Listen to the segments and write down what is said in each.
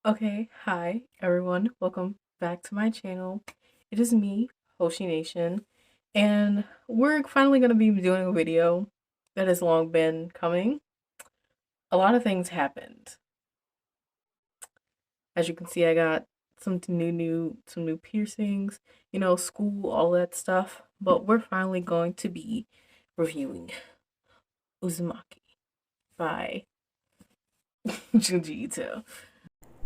Okay, hi everyone. Welcome back to my channel. It is me, Hoshi Nation, and we're finally going to be doing a video that has long been coming. A lot of things happened. As you can see, I got some new piercings, school, all that stuff, but we're finally going to be reviewing Uzumaki by Junji Ito.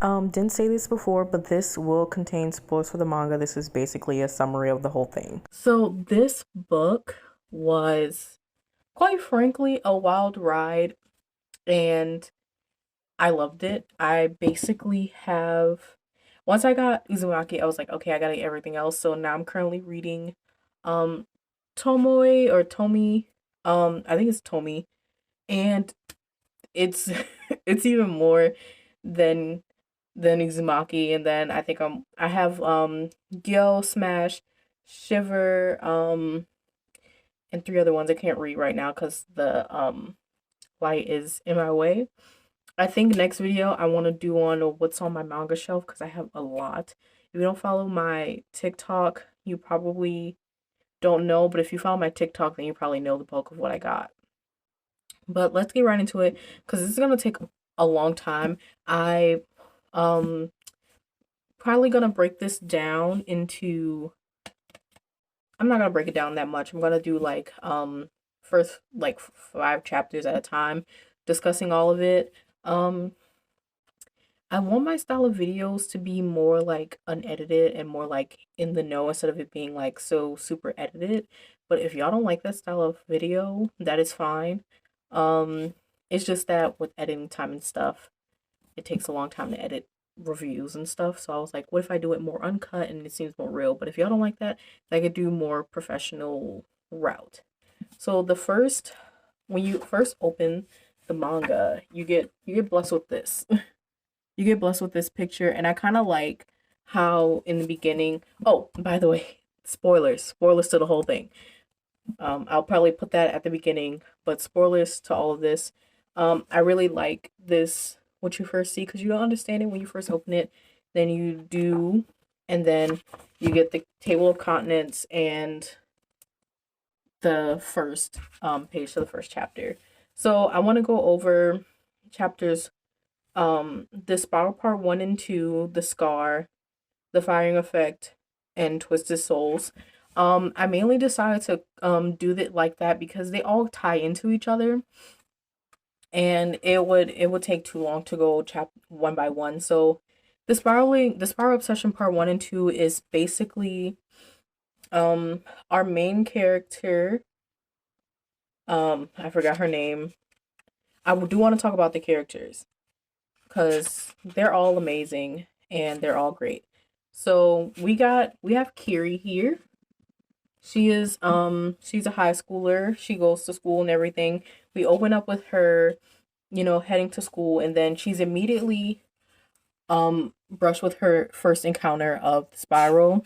Didn't say this before, but this will contain spoilers for the manga. This is basically a summary of the whole thing. So, this book was, quite frankly, a wild ride, and I loved it. I basically have, once I got Uzumaki, I was like, okay, I gotta get everything else. So now I'm currently reading, um, Tomoe or Tomi, I think it's Tomi, and it's it's even more than Uzumaki, and then I have Gyo, Smash, Shiver, and three other ones I can't read right now because the light is in my way. I think next video I want to do on what's on my manga shelf because I have a lot. If you don't follow my TikTok, you probably don't know, but if you follow my TikTok, then you probably know the bulk of what I got. But let's get right into it because this is gonna take a long time. I um probably gonna break this down into, I'm not gonna break it down that much. I'm gonna do like first like 5 chapters at a time, discussing all of it. Um I want my style of videos to be more like unedited and more like in the know instead of it being like so super edited. But if y'all don't like that style of video, that is fine. Um it's just that with editing time and stuff, it takes a long time to edit reviews and stuff. So I was like, what if I do it more uncut and it seems more real? But if y'all don't like that, I could do more professional route. So when you first open the manga, you get blessed with this. You get blessed with this picture, and I kind of like how in the beginning. Oh, by the way, spoilers to the whole thing. I'll probably put that at the beginning, but spoilers to all of this. I really like this, what you first see, because you don't understand it when you first open it, then you do, and then you get the table of continents and the first page to the first chapter. So I want to go over chapters, the spiral part 1 and 2, the scar, the firing effect, and Twisted Souls. I mainly decided to do it like that because they all tie into each other, and it would take too long to go chap one by one. So the spiral obsession part 1 and 2 is basically um our main character. I forgot her name. I do want to talk about the characters because they're all amazing and they're all great. So we have Kiri here. She's a high schooler. She goes to school and everything. We open up with her, heading to school, and then she's immediately brushed with her first encounter of the spiral,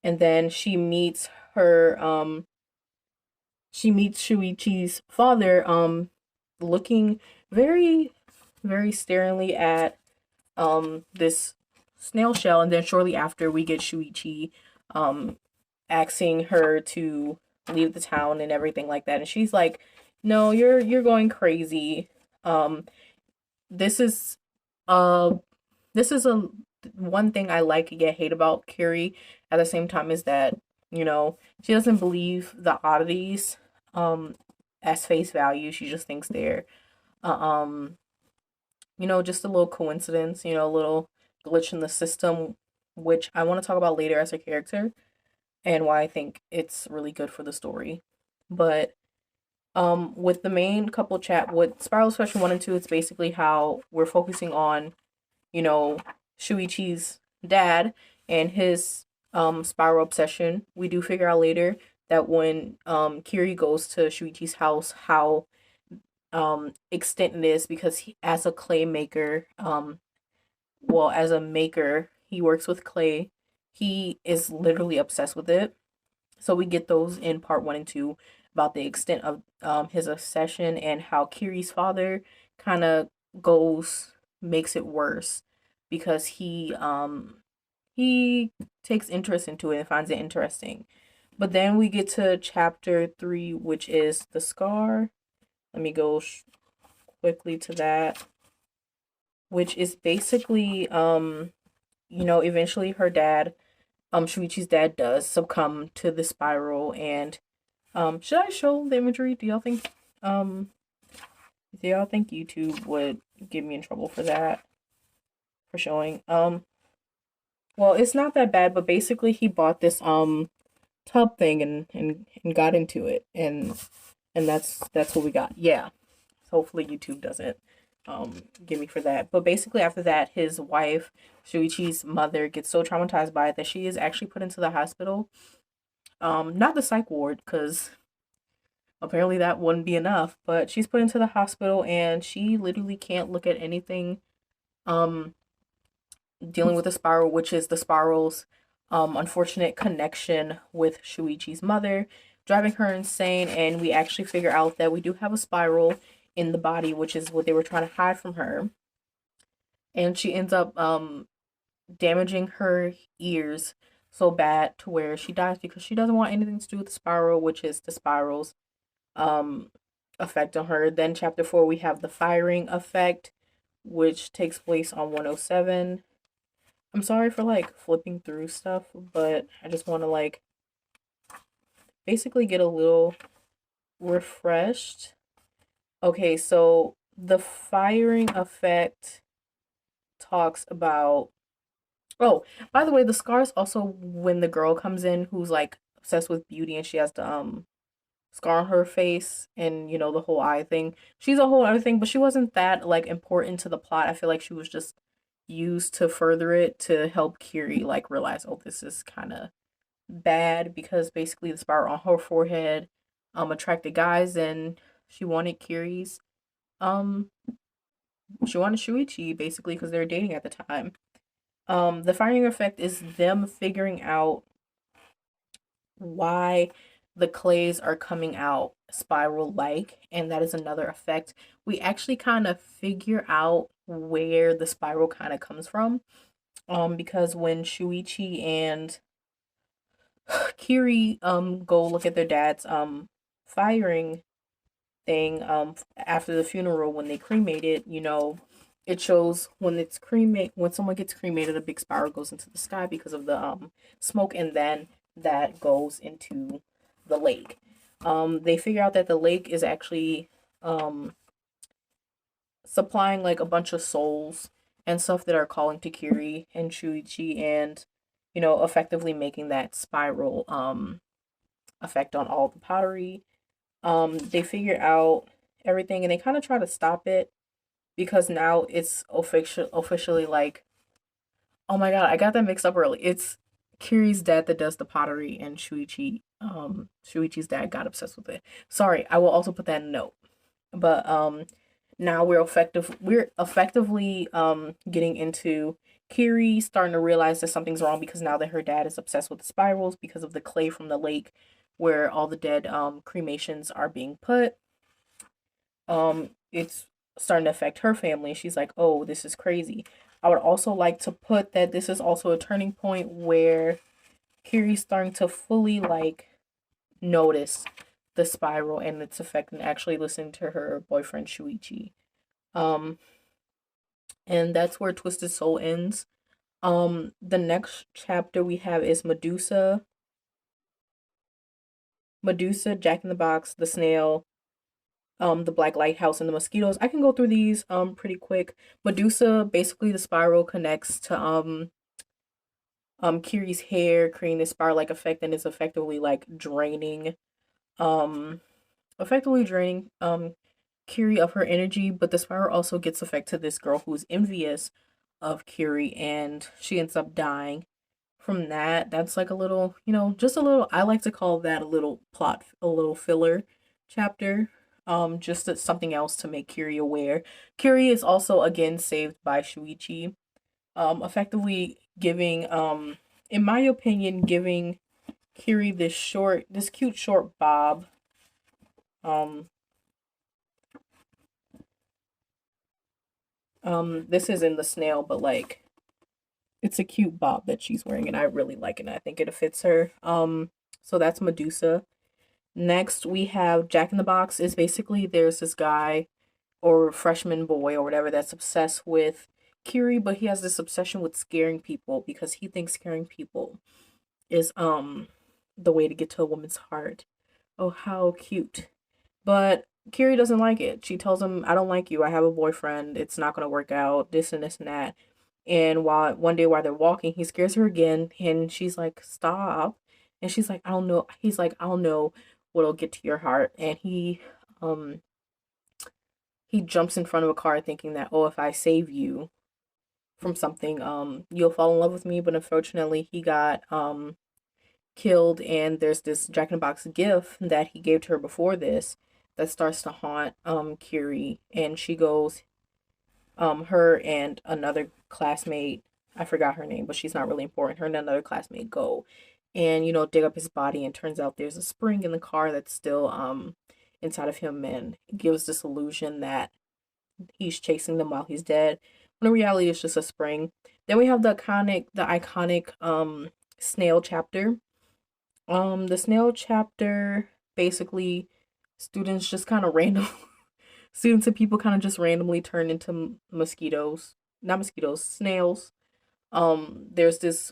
and then she meets Shuichi's father, looking very, very staringly at this snail shell, and then shortly after we get Shuichi um asking her to leave the town and everything like that, and she's like, no, you're going crazy. um this is uh this is a one thing I like yet hate about Kiri at the same time is that, she doesn't believe the oddities as face value. She just thinks they're uh, um just a little coincidence, a little glitch in the system, which I want to talk about later as a character and why I think it's really good for the story. But with the main couple chat with Spiral Session 1 and 2, it's basically how we're focusing on, you know, Shuichi's dad and his spiral obsession. We do figure out later that when Kiri goes to Shuichi's house, how extent it is because as a clay maker, well, as a maker, he works with clay. He is literally obsessed with it. So we get those in part 1 and 2 about the extent of his obsession and how Kiri's father kind of goes makes it worse because he takes interest into it and finds it interesting. But then we get to chapter 3, which is the scar. Let me go quickly to that, which is basically eventually her dad, Shuichi's dad, does succumb to the spiral. And should I show the imagery? Um do y'all think YouTube would get me in trouble for that, for showing? Well, it's not that bad, but basically he bought this tub thing and got into it, and that's what we got. Yeah. Hopefully YouTube doesn't get me for that. But basically after that, his wife, Shuichi's mother, gets so traumatized by it that she is actually put into the hospital. Not the psych ward, because apparently that wouldn't be enough, but she's put into the hospital and she literally can't look at anything um dealing with the spiral, which is the spiral's unfortunate connection with Shuichi's mother, driving her insane. And we actually figure out that we do have a spiral in the body, which is what they were trying to hide from her. And she ends up damaging her ears so bad to where she dies because she doesn't want anything to do with the spiral, which is the spiral's um, effect on her. Then, chapter 4, we have the firing effect, which takes place on 107. I'm sorry for like flipping through stuff, but I just want to like basically get a little refreshed. Okay, so the firing effect talks about. Oh, by the way, the scars also when the girl comes in who's like obsessed with beauty and she has the scar on her face and the whole eye thing. She's a whole other thing, but she wasn't that like important to the plot. I feel like she was just used to further it to help Kiri like realize, oh, this is kind of bad, because basically the spiral on her forehead attracted guys, and she wanted Kiri's um she wanted Shuichi basically because they were dating at the time. The firing effect is them figuring out why the clays are coming out spiral like, and that is another effect. We actually kind of figure out where the spiral kind of comes from, because when Shuichi and Kiri go look at their dad's firing thing after the funeral, when they cremated, it shows when someone gets cremated, a big spiral goes into the sky because of the smoke, and then that goes into the lake. They figure out that the lake is actually supplying like a bunch of souls and stuff that are calling to Kiri and Shuichi, and effectively making that spiral effect on all the pottery. They figure out everything and they kind of try to stop it, because now it's officially like, oh my god, I got that mixed up early. It's Kiri's dad that does the pottery, and Shuichi's dad got obsessed with it. Sorry, I will also put that in a note. But now we're effectively getting into Kiri starting to realize that something's wrong, because now that her dad is obsessed with the spirals because of the clay from the lake where all the dead cremations are being put. It's starting to affect her family. She's like, oh, this is crazy. I would also like to put that this is also a turning point where Kiri's starting to fully like notice the spiral and its effect, and actually listen to her boyfriend Shuichi. Um, and that's where Twisted Soul ends. The next chapter we have is Medusa, Jack in the Box, the Snail, the Black Lighthouse, and the Mosquitoes. I can go through these pretty quick. Medusa, basically the spiral connects to Kiri's hair, creating this spiral like effect, and it's um effectively draining Kiri of her energy. But the spiral also gets effect to this girl who's envious of Kiri, and she ends up dying from that. That's like a little, just a little, I like to call that a little filler chapter. Just something else to make Kiri aware. Kiri is also again saved by Shuichi, effectively giving, in my opinion, giving Kiri this cute short bob. Um, this is in the snail, but like It's a cute bob that she's wearing, and I really like it. And I think it fits her. So that's Medusa. Next, we have Jack in the Box. Is basically there's this guy or freshman boy or whatever that's obsessed with Kiri, but he has this obsession with scaring people because he thinks scaring people is the way to get to a woman's heart. Oh, how cute. But Kiri doesn't like it. She tells him, I don't like you. I have a boyfriend. It's not going to work out. This and this and that. And while one day while they're walking, he scares her again. And she's like, stop. And she's like, I don't know. He's like, I don't know what'll get to your heart. And um, he jumps in front of a car thinking that, oh, if I save you from something, you'll fall in love with me. But unfortunately, he got, killed, and there's this Jack in the Box gift that he gave to her before this that starts to haunt Kiri, and she goes, her and another classmate, I forgot her name, but she's not really important. Her and another classmate go and dig up his body, and turns out there's a spring in the car that's still inside of him, and it gives this illusion that he's chasing them while he's dead, when in reality it's just a spring. Then we have the iconic snail chapter. The snail chapter, basically students just kind of random students and people kind of just randomly turn into mosquitoes, not mosquitoes, snails. There's this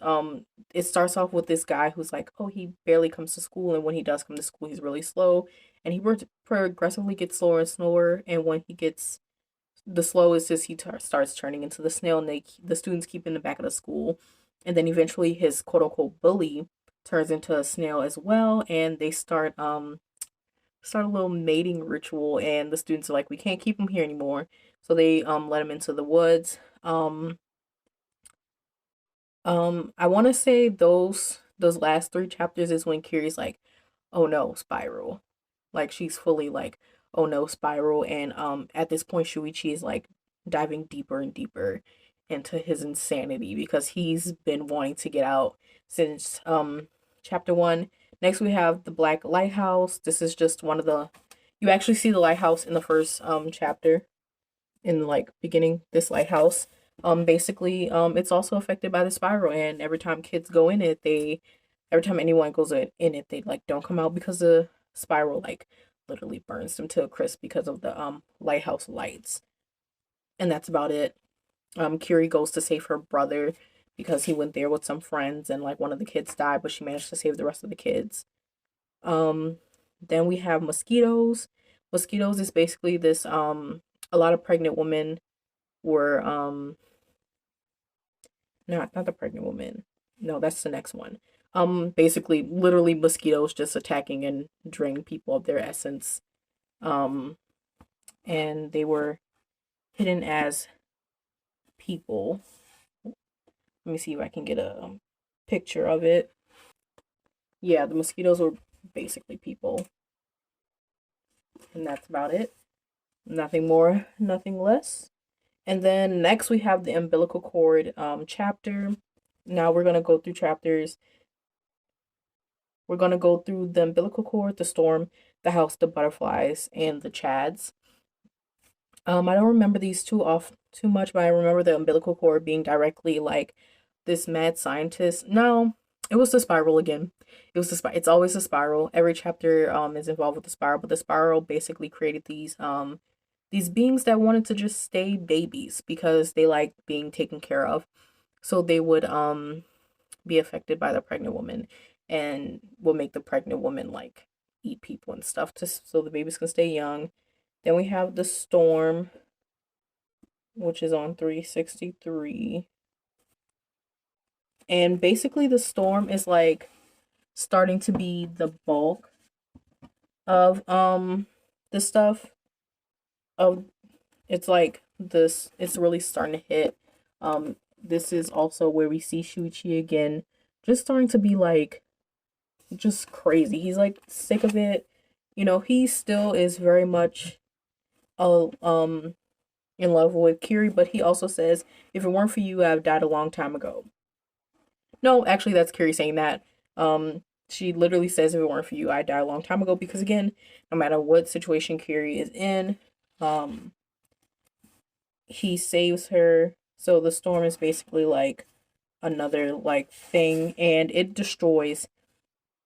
it starts off with this guy who's like, oh, he barely comes to school, and when he does come to school, he's really slow, and he progressively gets slower and slower, and when he gets the slowest is starts turning into the snail, and the students keep in the back of the school, and then eventually his quote unquote bully turns into a snail as well, and they start a little mating ritual, and the students are like, we can't keep him here anymore, so they let him into the woods. I want to say those last three chapters is when Kiri's like, oh no, Spiral. Like she's fully like, oh no, Spiral, and at this point Shuichi is like diving deeper and deeper into his insanity because he's been wanting to get out since chapter 1. Next we have the Black Lighthouse. This is just one of the you actually see the lighthouse in the first chapter, in like beginning this lighthouse. Basically it's also affected by the spiral, and every time kids go in it, they every time anyone goes in it, they like don't come out because the spiral like literally burns them to a crisp because of the lighthouse lights. And that's about it. Kiri goes to save her brother because he went there with some friends, and like one of the kids died, but she managed to save the rest of the kids. um then we have mosquitoes. Mosquitoes is basically this a lot of pregnant women were not the pregnant woman. No, that's the next one. Basically literally mosquitoes just attacking and draining people of their essence. Um and they were hidden as people. Let me see if I can get a picture of it. Yeah, the mosquitoes were basically people, and that's about it. Nothing more, nothing less. And then next we have the umbilical cord chapter. Now we're gonna go through chapters. We're gonna go through the umbilical cord, the storm, the house, the butterflies, and the chads. I don't remember these two off too much, but I remember the umbilical cord being directly like this mad scientist. No, it was the spiral again. It was it's always the spiral. Every chapter is involved with the spiral, but the spiral basically created these beings that wanted to just stay babies because they like being taken care of. So they would be affected by the pregnant woman, and will make the pregnant woman like eat people and stuff to so the babies can stay young. Then we have the storm, which is on 363. And basically the storm is like starting to be the bulk of the stuff of it's like this it's really starting to hit. This is also where we see Shuichi again just starting to be like just crazy. He's like sick of it. He still is very much in love with Kiri, but he also says, if it weren't for you, I've died a long time ago. No, actually that's Kiri saying that. She literally says, if it weren't for you, I'd die a long time ago, because again, no matter what situation Kiri is in, um, he saves her. So the storm is basically like another like thing, and it destroys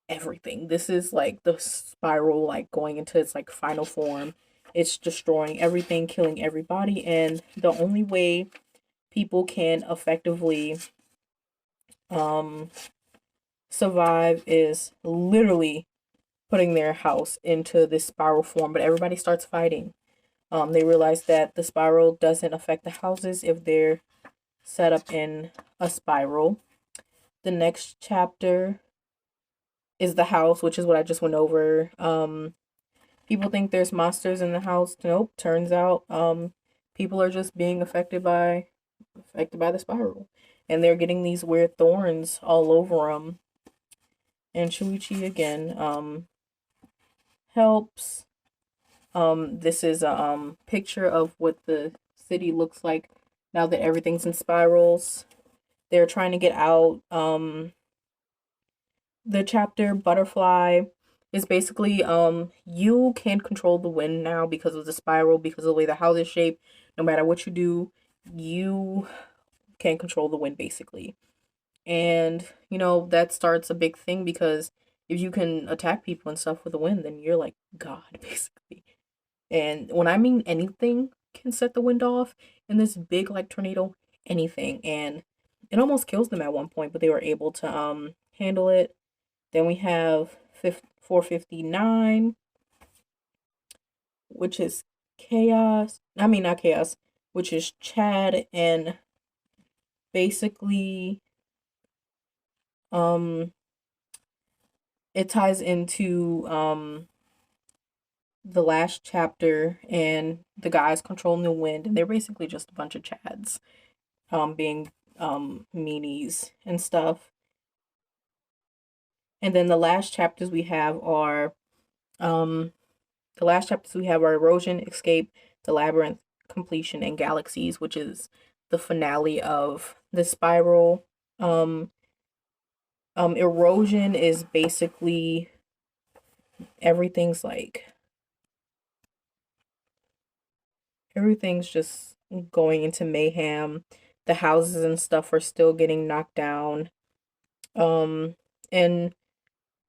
everything. This is like the spiral like going into its like final form. It's destroying everything, killing everybody, and the only way people can effectively um survive is literally putting their house into this spiral form, but everybody starts fighting. They realize that the spiral doesn't affect the houses if they're set up in a spiral. The next chapter is the house, which is what I just went over. People think there's monsters in the house. Nope. Turns out, people are just being affected by the spiral, and they're getting these weird thorns all over them. And Shuichi again, helps. This is a picture of what the city looks like now that everything's in spirals. They're trying to get out. The chapter Butterfly is basically you can control the wind now because of the spiral, because of the way the house is shaped. No matter what you do, you can control the wind basically. And that starts a big thing, because if you can attack people and stuff with the wind, then you're like God basically. And when I mean anything can set the wind off in this big like tornado, anything. And it almost kills them at one point, but they were able to handle it. Then we have 459, which is chaos. I mean, not chaos, which is Chad. And basically, it ties into the last chapter, and the guys controlling the wind, and they're basically just a bunch of Chads, being meanies and stuff. And then the last chapters we have are Erosion, Escape, The Labyrinth, Completion, and Galaxies, which is the finale of the spiral. Erosion is basically everything's just going into mayhem. The houses and stuff are still getting knocked down. And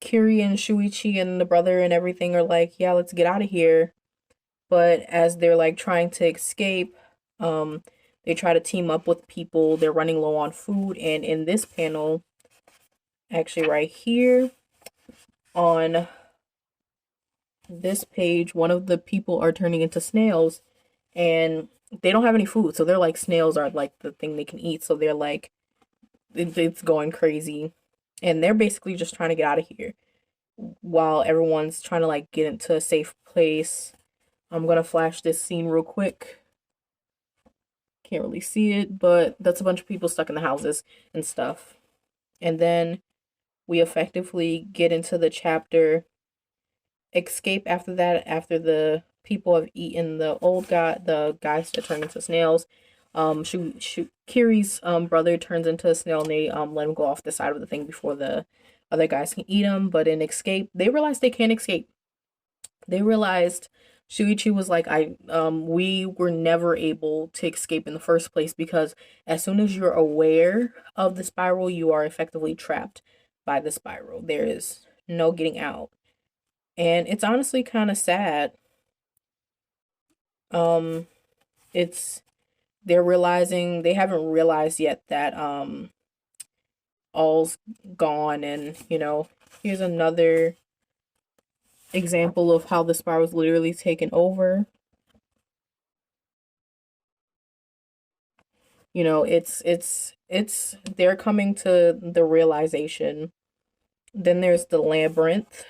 Kiri and Shuichi and the brother and everything are like, yeah, let's get out of here. But as they're like trying to escape, they try to team up with people. They're running low on food. And in this panel, actually right here on this page, one of the people are turning into snails, and they don't have any food. So they're like, snails are like the thing they can eat. So they're like, it's going crazy. And they're basically just trying to get out of here while everyone's trying to like get into a safe place. I'm gonna flash this scene real quick. Can't really see it, but that's a bunch of people stuck in the houses and stuff. And then we effectively get into the chapter Escape after that, after the people have eaten the guys that turn into snails. Kiri's brother turns into a snail, and they let him go off the side of the thing before the other guys can eat him. But in Escape, they realized they can't escape. They realized Shuichi was like, we were never able to escape in the first place, because as soon as you're aware of the spiral, you are effectively trapped by the spiral. There is no getting out. And it's honestly kind of sad. It's they haven't realized yet that all's gone. And here's another example of how the spiral was literally taken over. It's they're coming to the realization. Then there's the labyrinth,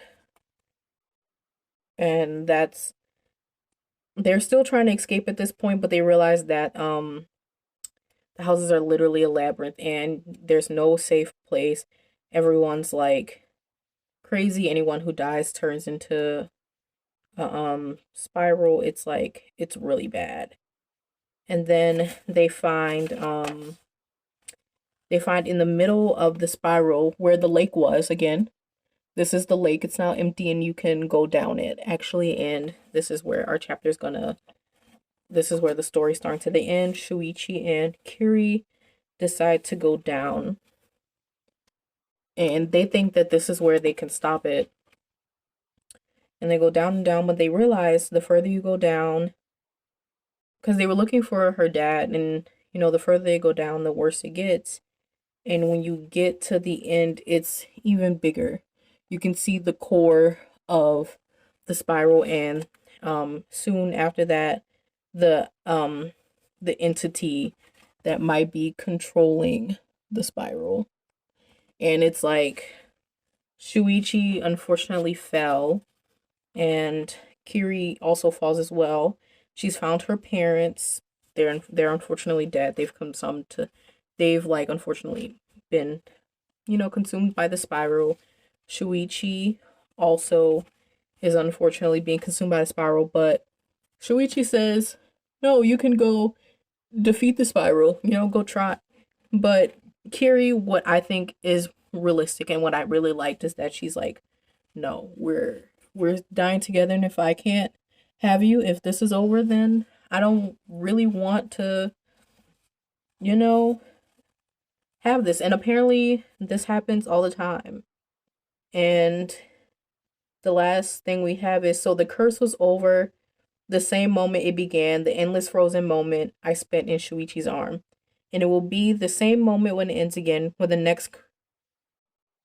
and they're still trying to escape at this point, but they realize that the houses are literally a labyrinth, and there's no safe place. Everyone's like crazy. Anyone who dies turns into a spiral. It's really bad. And then they find in the middle of the spiral where the lake was again. This is the lake. It's now empty, and you can go down it actually. And this is where this is where the story's starting to the end. Shuichi and Kiri, decide to go down, and they think that this is where they can stop it. And they go down and down, but they realize the further you go down, because they were looking for her dad, and the further they go down, the worse it gets. And when you get to the end, it's even bigger. You can see the core of the spiral, and soon after that, the um the entity that might be controlling the spiral. And it's like Shuichi unfortunately fell, and Kiri also falls as well. She's found her parents. They're unfortunately dead. They've like unfortunately been, consumed by the spiral. Shuichi also is unfortunately being consumed by the spiral, but Shuichi says, "No, you can go defeat the spiral. Go try." But Kiri, what I think is realistic and what I really liked is that she's like, "No, we're dying together, and if I can't have you, if this is over, then I don't really want to, you know, have this." And apparently this happens all the time. And the last thing we have is, so the curse was over the same moment it began, the endless frozen moment I spent in Shuichi's arm. And it will be the same moment when it ends again, when the next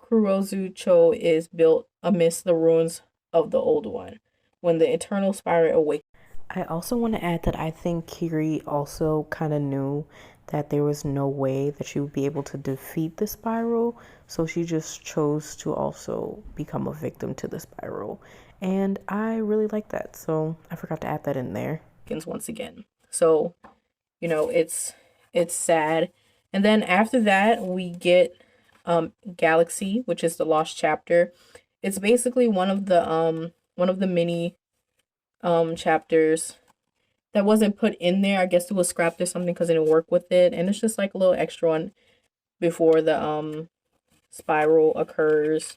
Kurozu-cho is built amidst the ruins of the old one, when the eternal spirit awakens. I also want to add that I think Kiri also kind of knew that there was no way that she would be able to defeat the spiral, so she just chose to also become a victim to the spiral. And I really like that, so I forgot to add that in there. Once again. So, it's sad. And then after that, we get Galaxy, which is the lost chapter. It's basically one of the mini chapters that wasn't put in there. I guess it was scrapped or something because it didn't work with it, and it's just like a little extra one before the spiral occurs,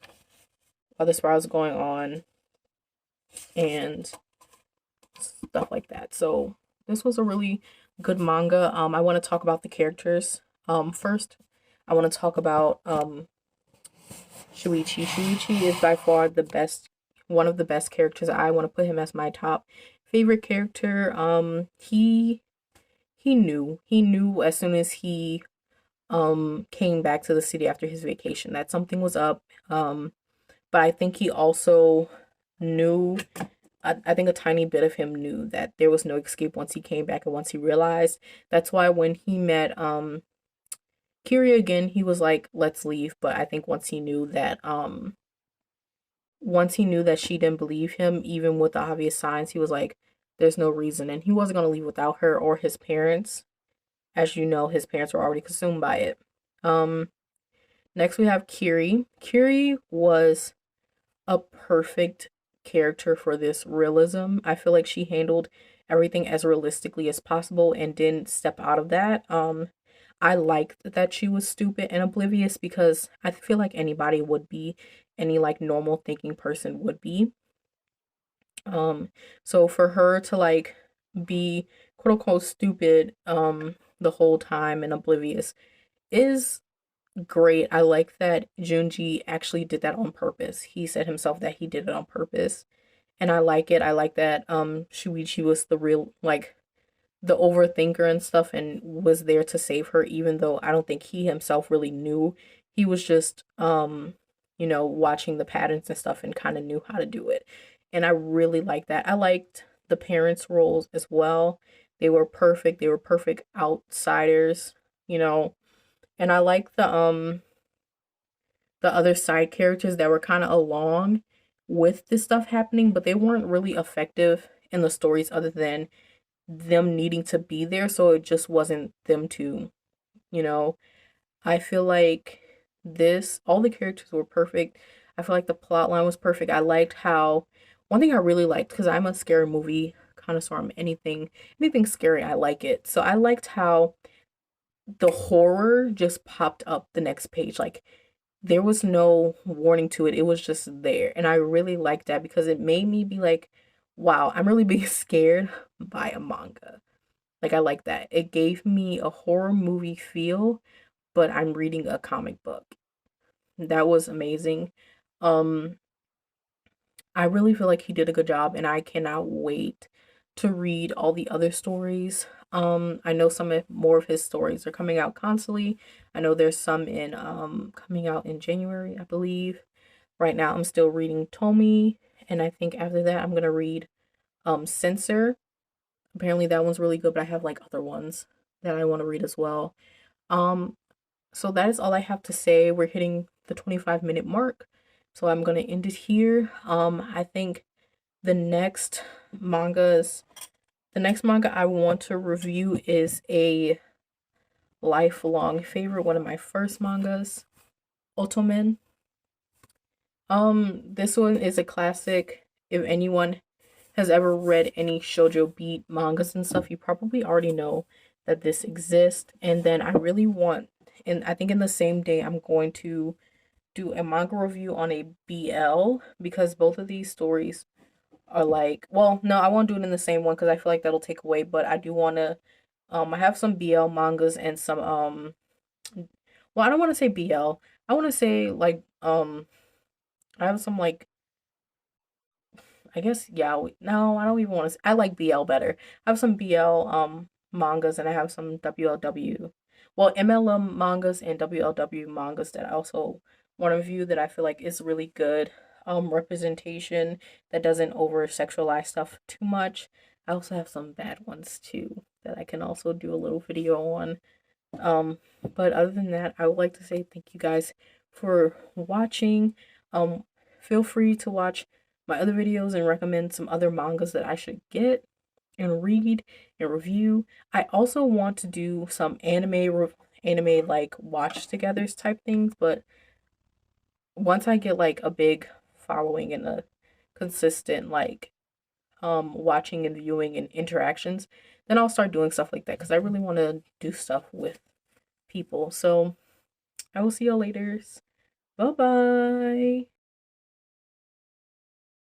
while the spiral's going on, and stuff like that. So this was a really good manga. I want to talk about the characters. First, I want to talk about Shuichi. Shuichi is by far one of the best characters. I want to put him as my top favorite character. He knew as soon as he came back to the city after his vacation that something was up. But I think he also knew. I think a tiny bit of him knew that there was no escape once he came back and once he realized. That's why when he met Kiri again, he was like, "Let's leave." But I think once he knew that she didn't believe him, even with the obvious signs, he was like, "There's no reason." And he wasn't going to leave without her or his parents. As you know, his parents were already consumed by it. Um, Next we have Kiri. Kiri was a perfect character for this realism. I feel like she handled everything as realistically as possible and didn't step out of that. I liked that she was stupid and oblivious because I feel like anybody would be, any like normal thinking person would be. So for her to like be quote unquote stupid the whole time and oblivious is great. I like that Junji actually did that on purpose. He said himself that he did it on purpose. And I like it. I like that Shuichi was the real like the overthinker and stuff and was there to save her, even though I don't think he himself really knew. He was just watching the patterns and stuff and kind of knew how to do it. And I really like that. I liked the parents' roles as well. They were perfect. They were perfect outsiders, you know. And I like the other side characters that were kind of along with this stuff happening, but they weren't really effective in the stories other than them needing to be there, so it just wasn't them to, you know. I feel like all the characters were perfect. I feel like the plot line was perfect. I liked how, one thing I really liked, because I'm a scary movie connoisseur, anything scary, I like it. So I liked how the horror just popped up the next page. Like there was no warning to it. It was just there. And I really liked that because it made me be like, wow, I'm really being scared by a manga. Like I like that. It gave me a horror movie feel, but I'm reading a comic book. That was amazing. Um, I really feel like he did a good job, and I cannot wait to read all the other stories. I know more of his stories are coming out constantly. I know there's some in coming out in January, I believe. Right now, I'm still reading Tomi, and I think after that, I'm gonna read Censor. Apparently, that one's really good, but I have like other ones that I want to read as well. Um, so that is all I have to say. We're hitting the 25-minute mark. So I'm going to end it here. I think the next mangas, the next manga I want to review is a lifelong favorite, one of my first mangas, Otomen. This one is a classic. If anyone has ever read any shoujo beat mangas and stuff, you probably already know that this exists. And then I really want, and I think in the same day, I'm going to do a manga review on a BL because both of these stories are like, well, no, I won't do it in the same one because I feel like that'll take away, but I do want to, I have some BL mangas and some, well, I don't want to say BL. I want to say like, I have some like I guess yeah. No, I don't even want to. I like BL better. I have some BL mangas and I have some WLW, well MLM mangas and WLW mangas that I also want to review that I feel like is really good representation that doesn't over sexualize stuff too much. I also have some bad ones too that I can also do a little video on. Um, but other than that, I would like to say thank you guys for watching. Um, Feel free to watch my other videos and recommend some other mangas that I should get and read and review. I also want to do some anime like watch togethers type things, but once I get like a big following and a consistent like watching and viewing and interactions, then I'll start doing stuff like that because I really want to do stuff with people. So I will see y'all later. Bye bye.